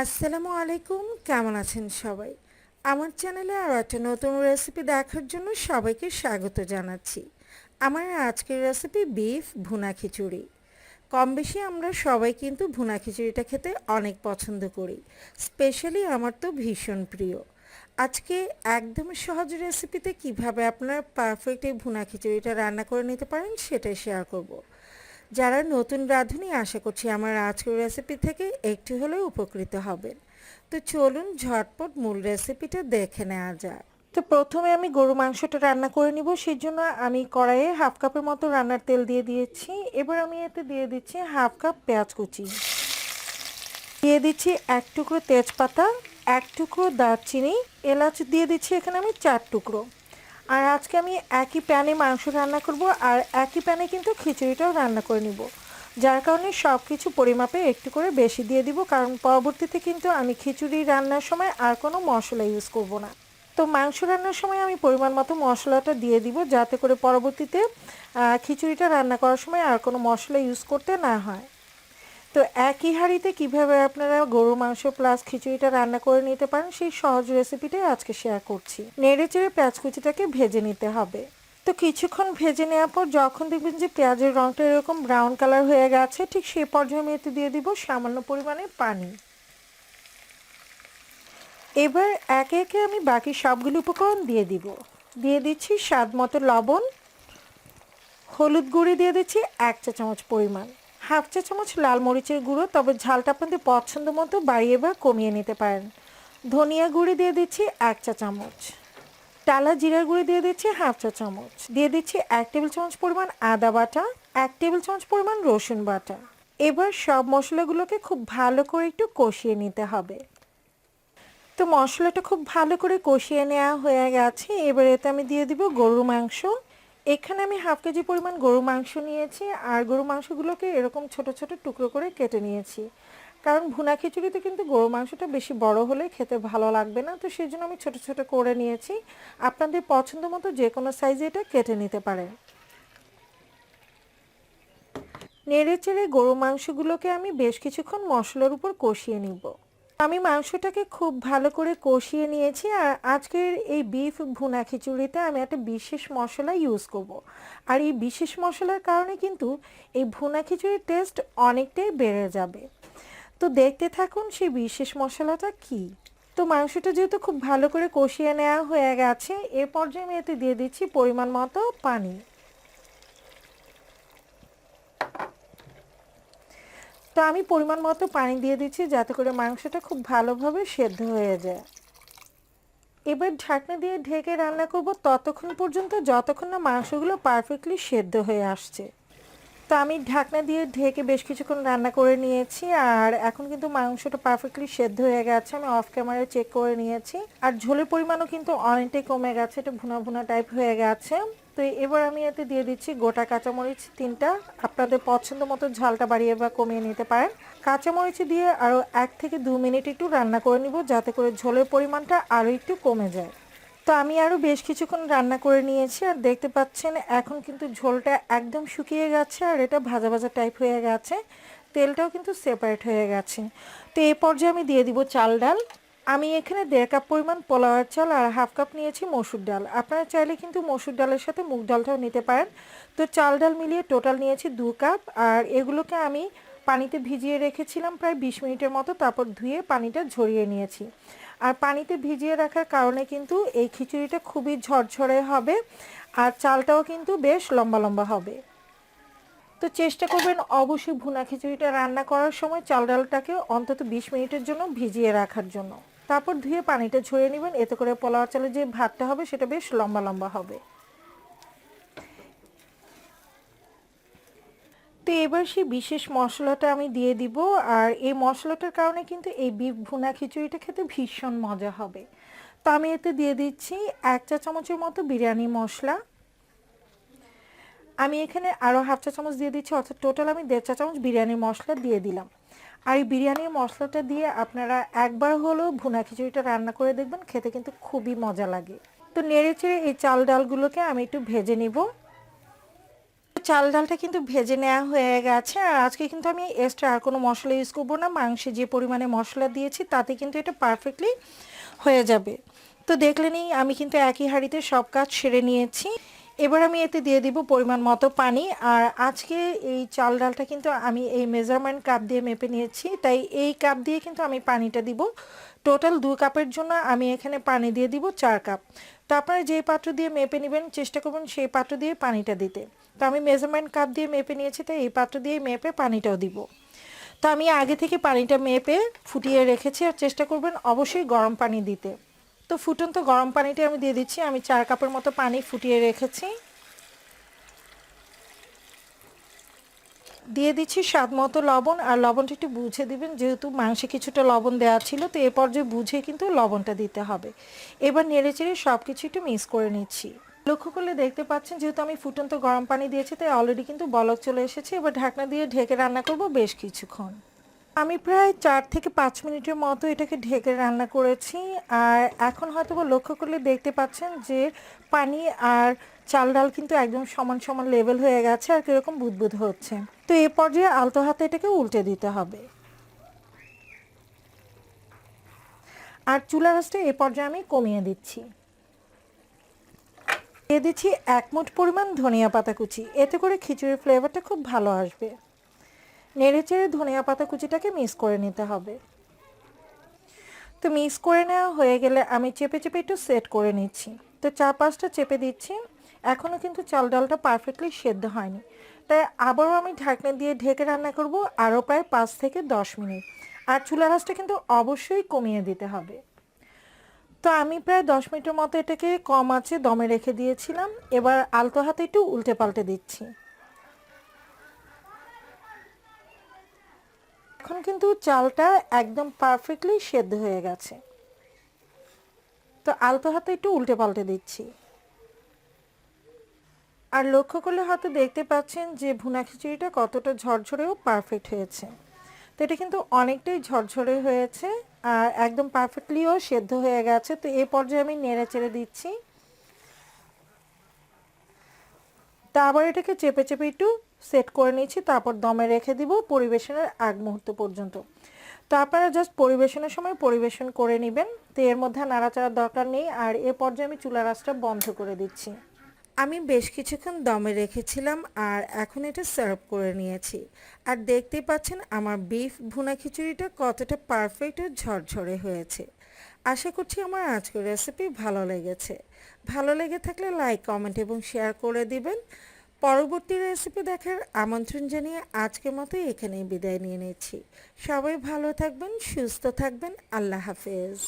আসসালামু আলাইকুম, কেমন আছেন সবাই? আমার চ্যানেলে আরও একটা নতুন রেসিপি দেখার জন্য সবাইকে স্বাগত জানাচ্ছি। আমার আজকের রেসিপি বিফ ভুনা খিচুড়ি। কম বেশি আমরা সবাই কিন্তু ভুনা খিচুড়িটা খেতে অনেক পছন্দ করি। স্পেশালি আমার তো ভীষণ প্রিয়। আজকে একদম সহজ রেসিপিতে কিভাবে আপনারা পারফেক্ট এই ভুনা খিচুড়িটা রান্না করে নিতে পারেন সেটাই শেয়ার করব। যারা নতুন রাঁধুনি আশা করছি আমার আজকের রেসিপি থেকে একটু হলেও উপকৃত হবেন। তো চলুন ঝটপট মূল রেসিপিটা দেখে নেওয়া যাক। তো প্রথমে আমি গরু মাংসটা রান্না করে নিব, সেই জন্য আমি কড়াইয়ে হাফ কাপের মতো রান্নার তেল দিয়ে দিয়েছি। এবার আমি এতে দিয়ে দিচ্ছি হাফ কাপ পেঁয়াজ কুচি, দিয়ে দিচ্ছি এক টুকরো তেজপাতা, এক টুকরো দারচিনি, এলাচ দিয়ে দিচ্ছি এখানে আমি 4 টুকরো। আর আজকে আমি একই প্যানে মাংস রান্না করব আর একই প্যানে কিন্তু খিচুড়িটাও রান্না করে নিব, যার কারণে সব কিছু পরিমাপে একটু করে বেশি দিয়ে দিব, কারণ পরবর্তীতে কিন্তু আমি খিচুড়ি রান্নার সময় আর কোনো মশলা ইউজ করব না। তো মাংস রান্নার সময় আমি পরিমাণ মতো মশলাটা দিয়ে দিব, যাতে করে পরবর্তীতে খিচুড়িটা রান্না করার সময় আর কোনো মশলা ইউজ করতে না হয়। তো একই হাঁড়িতে কিভাবে আপনারা গরুর মাংস প্লাস খিচুড়িটা রান্না করে নিতে পারেন সেই সহজ রেসিপিটাই আজকে শেয়ার করছি। নেড়ে চেড়ে পেঁয়াজ কুচিটাকে ভেজে নিতে হবে। তো কিছুক্ষণ ভেজে নেওয়ার পর যখন দেখবেন যে পেঁয়াজের রঙটা এরকম ব্রাউন কালার হয়ে গেছে, ঠিক সেই পর্যায়ে আমি এতে দিয়ে দিব সামান্য পরিমাণে পানি। এবার একে একে আমি বাকি সবগুলো উপকরণ দিয়ে দিব। দিয়ে দিচ্ছি স্বাদ মতো লবণ, হলুদ গুঁড়ি দিয়ে দিচ্ছি 1 চা চামচ পরিমাণ, হাফ চা চামচ লাল মরিচের গুঁড়ো, তবে ঝালটা আপনাদের পছন্দ মতো বাড়িয়ে বা কমিয়ে নিতে পারেন। ধনিয়া গুঁড়ি দিয়ে দিচ্ছি 1 চা চামচ, টালা জিরার গুঁড়ি দিয়ে দিচ্ছি হাফ চা চামচ, দিয়ে দিচ্ছি 1 টেবিল চামচ পরিমাণ আদা বাটা, 1 টেবিল চামচ পরিমাণ রসুন বাটা। এবার সব মশলাগুলোকে খুব ভালো করে একটু কষিয়ে নিতে হবে। তো মশলাটা খুব ভালো করে কষিয়ে নেওয়া হয়ে গেছে। এবার এতে আমি দিয়ে দিব গরুর মাংস। এখানে আমি হাফ কেজি পরিমাণ গরুর মাংস নিয়েছি, আর গরুর মাংসগুলোকে এরকম ছোট ছোট টুকরো করে কেটে নিয়েছি, কারণ ভুনা খিচুড়িতে কিন্তু গরুর মাংসটা বেশি বড় হলে খেতে ভালো লাগবে না, তো সেই জন্য আমি ছোট ছোট করে নিয়েছি। আপনাদের পছন্দ মতো যে কোনো সাইজে এটা কেটে নিতে পারেন। নেড়ে চেড়ে গরুর মাংসগুলোকে আমি বেশ কিছুক্ষণ মশলার উপর কষিয়ে নিব। আমি মাংসটাকে খুব ভালো করে কষিয়ে নিয়েছি, আর আজকের এই বিফ ভুনা খিচুড়িতে আমি একটা বিশেষ মশলা ইউজ করব। আর এই বিশেষ মশলার কারণে কিন্তু এই ভুনা খিচুড়ির টেস্ট অনেকটাই বেড়ে যাবে। তো দেখতে থাকুন সেই বিশেষ মশলাটা কি। তো মাংসটা যেহেতু খুব ভালো করে কষিয়ে নেওয়া হয়ে গেছে, এর পর্যায়ে আমি এতে দিয়ে দিচ্ছি পরিমাণ মতো পানি। তো আমি পরিমাণ মতো পানি দিয়ে দিচ্ছি, যাতে করে মাংসটা খুব ভালোভাবে সেদ্ধ হয়ে যায়। এবার ঢাকনা দিয়ে ঢেকে রান্না করব ততক্ষণ পর্যন্ত যতক্ষণ না মাংসগুলো পারফেক্টলি সেদ্ধ হয়ে আসছে। তো আমি ঢাকনা দিয়ে ঢেকে বেশ কিছুক্ষণ রান্না করে নিয়েছি, আর এখন কিন্তু মাংসটা পারফেক্টলি সেদ্ধ হয়ে গেছে। আমি অফ ক্যামেরায় চেক করে নিয়েছি, আর ঝোলের পরিমাণও কিন্তু অনেকটাই কমে গেছে, এটা ভুনা ভুনা টাইপ হয়ে গেছে। তো এবার আমি এতে দিয়ে দিচ্ছি গোটা কাঁচামরিচ 3টা। আপনাদের পছন্দ মতো ঝালটা বাড়িয়ে বা কমিয়ে নিতে পারেন। কাঁচামরিচ দিয়ে আরও 1 থেকে 2 মিনিট একটু রান্না করে নিব, যাতে করে ঝোলের পরিমাণটা আরও একটু কমে যায়। তো আমি আরও বেশ কিছুক্ষণ রান্না করে নিয়েছি, আর দেখতে পাচ্ছেন এখন কিন্তু ঝোলটা একদম শুকিয়ে গেছে, আর এটা ভাজা ভাজা টাইপ হয়ে গেছে, তেলটাও কিন্তু সেপারেট হয়ে গেছে। তো এই পর্যায়ে আমি দিয়ে দিব চাল ডাল। আমি এখানে 1.5 কাপ পরিমাণ পোলাওয়ের চাল আর হাফ কাপ নিয়েছি মসুর ডাল। আপনারা চাইলে কিন্তু মসুর ডালের সাথে মুগ ডালটাও নিতে পারেন। তো চাল ডাল মিলিয়ে টোটাল নিয়েছি 2 কাপ, আর এগুলোকে আমি পানিতে ভিজিয়ে রেখেছিলাম প্রায় 20 মিনিটের মতো, তারপর ধুয়ে পানিটা ঝরিয়ে নিয়েছি। আর পানিতে ভিজিয়ে রাখার কারণে কিন্তু এই খিচুড়িটা খুবই ঝরঝরে হবে, আর চালটাও কিন্তু বেশ লম্বা লম্বা হবে। তো চেষ্টা করবেন অবশ্যই ভুনা খিচুড়িটা রান্না করার সময় চাল ডালটাকে অন্তত 20 মিনিটের জন্য ভিজিয়ে রাখার জন্য, তারপর ধুয়ে পানিটা ঝরিয়ে নেবেন। এতে করে পোলাও চালের যে ভাতটা হবে সেটা বেশ লম্বা লম্বা হবে। তো এবার সেই বিশেষ মশলাটা আমি দিয়ে দিব, আর এই মশলাটার কারণে কিন্তু এই বিফ ভুনা খিচুড়িটা খেতে ভীষণ মজা হবে। তো আমি এতে দিয়ে দিচ্ছি 1 চা চামচের মতো বিরিয়ানি মশলা। আমি এখানে আরও হাফ চা চামচ দিয়ে দিচ্ছি, অর্থাৎ টোটাল আমি 1.5 চা চামচ বিরিয়ানির মশলা দিয়ে দিলাম। আর এই বিরিয়ানির মশলাটা দিয়ে আপনারা একবার হলেও ভুনা খিচুড়িটা রান্না করে দেখবেন, খেতে কিন্তু খুবই মজা লাগে। তো নেড়ে চেড়ে এই চাল ডালগুলোকে আমি একটু ভেজে নিব। চাল ডালটা কিন্তু ভেজে নেওয়া হয়ে গেছে, আর আজকে কিন্তু আমি এক্সট্রা আর কোনো মশলা ইউজ করবো না। মাংসে যে পরিমাণে মশলা দিয়েছি তাতে কিন্তু এটা পারফেক্টলি হয়ে যাবে। তো দেখলেনই আমি কিন্তু একই হাঁড়িতে সব কাজ সেরে নিয়েছি। এবার আমি এতে দিয়ে দিব পরিমাণ মতো পানি। আর আজকে এই চাল ডালটা কিন্তু আমি এই মেজারমেন্ট কাপ দিয়ে মেপে নিয়েছি, তাই এই কাপ দিয়ে কিন্তু আমি পানিটা দিব। টোটাল 2 কাপের জন্য আমি এখানে পানি দিয়ে দিব 4 কাপ। তো আপনারা যে পাত্র দিয়ে মেপে নেবেন চেষ্টা করবেন সেই পাত্র দিয়ে পানিটা দিতে। তো আমি মেজারমেন্ট কাপ দিয়ে মেপে নিয়েছি, তাই এই পাত্র দিয়ে মেপে পানিটাও দিব। তো আমি আগে থেকে পানিটা মেপে ফুটিয়ে রেখেছি, আর চেষ্টা করবেন অবশ্যই গরম পানি দিতে। তো ফুটন্ত গরম পানিটা আমি দিয়ে দিচ্ছি। আমি 4 কাপের মতো পানি ফুটিয়ে রেখেছি। দিয়ে দিচ্ছি স্বাদ মতো লবণ, আর লবণটা একটু বুঝে দিবেন, যেহেতু মাংসে কিছুটা লবণ দেওয়া ছিল, তো এ পর্যায়ে বুঝে কিন্তু লবণটা দিতে হবে। এবার নেড়েচেড়ে সব কিছু একটু মিক্স করে নিচ্ছি। লক্ষ্য করলে দেখতে পাচ্ছেন যেহেতু আমি ফুটন্ত গরম পানি দিয়েছি, তাই অলরেডি কিন্তু বলক চলে এসেছে। এবার ঢাকনা দিয়ে ঢেকে রান্না করব বেশ কিছুক্ষণ। আমি প্রায় 4 থেকে 5 মিনিটের মতো এটাকে ঢেকে রান্না করেছি। আর এখন হয়তো বা লক্ষ্য করলে দেখতে পাচ্ছেন যে পানি আর চাল ডাল কিন্তু একদম সমান সমান লেভেল হয়ে গেছে, আর কীরকম বুদবুদ হচ্ছে। তো এ পর্যায়ে আলতো হাতে এটাকে উল্টে দিতে হবে। আর চুলার আঁচটা এ পর্যায়ে আমি কমিয়ে দিচ্ছি। দিয়ে দিচ্ছি 1 মুঠ পরিমাণ ধনিয়া পাতা কুচি, এতে করে খিচুড়ির ফ্লেভারটা খুব ভালো আসবে। নেড়েচেড়ে ধনিয়া পাতা কুচিটাকে মিক্স করে নিতে হবে। তো মিক্স করে নেওয়া হয়ে গেলে আমি চেপে চেপে একটু সেট করে নিচ্ছি। তো 4-5টা চেপে দিচ্ছি। এখনও কিন্তু চাল ডালটা পারফেক্টলি সেদ্ধ হয়নি, তাই আবারও আমি ঢাকনা দিয়ে ঢেকে রান্না করব আরও প্রায় 5 থেকে 10 মিনিট। আর চুলার আঁচটা কিন্তু অবশ্যই কমিয়ে দিতে হবে। তো আমি প্রায় 10 মিনিটের মতো এটাকে কম আঁচে দমে রেখে দিয়েছিলাম। এবার আলতো হাতে একটু উল্টে পাল্টে দিচ্ছি। এখন কিন্তু চালটা একদম পারফেক্টলি সেদ্ধ হয়ে গেছে। তো আলতো হাতে একটু উল্টে পাল্টে দিচ্ছি। আর লক্ষ্য করলে হয়তো দেখতে পাচ্ছেন যে ভুনা খিচুড়িটা কতটা ঝরঝরে ও পারফেক্ট হয়েছে। তো এটা কিন্তু অনেকটাই ঝরঝরে হয়েছে, আর একদম পারফেক্টলিও সেদ্ধ হয়ে গেছে। তো এই পর্যায়ে আমি নেড়ে চেড়ে দিচ্ছি। তা আবার এটাকে চেপে চেপে একটু সেট করে নিচ্ছি, তারপর দমে রেখে দিব পরিবেশনের আগ মুহূর্ত পর্যন্ত। তো আপনারা জাস্ট পরিবেশনের সময় পরিবেশন করে নেবেন। তো এর মধ্যে নাড়াচাড়ার দরকার নেই। আর এ পর্যায়ে আমি চুলার আঁচটা বন্ধ করে দিচ্ছি। আমি বেশ কিছুক্ষণ দমে রেখেছিলাম, আর এখন এটা সার্ভ করে নিয়েছি। আর দেখতেই পাচ্ছেন আমার বিফ ভুনা খিচুড়িটা কতটা পারফেক্ট ও ঝরঝরে হয়েছে। আশা করছি আমার আজকের রেসিপি ভালো লেগেছে। ভালো লেগে থাকলে লাইক, কমেন্ট এবং শেয়ার করে দিবেন। পরবর্তী রেসিপি দেখার আমন্ত্রণ জানিয়ে আজকের মতো এখানেই বিদায় নিয়ে নিচ্ছি। সবাই ভালো থাকবেন, সুস্থ থাকবেন। আল্লাহ হাফেজ।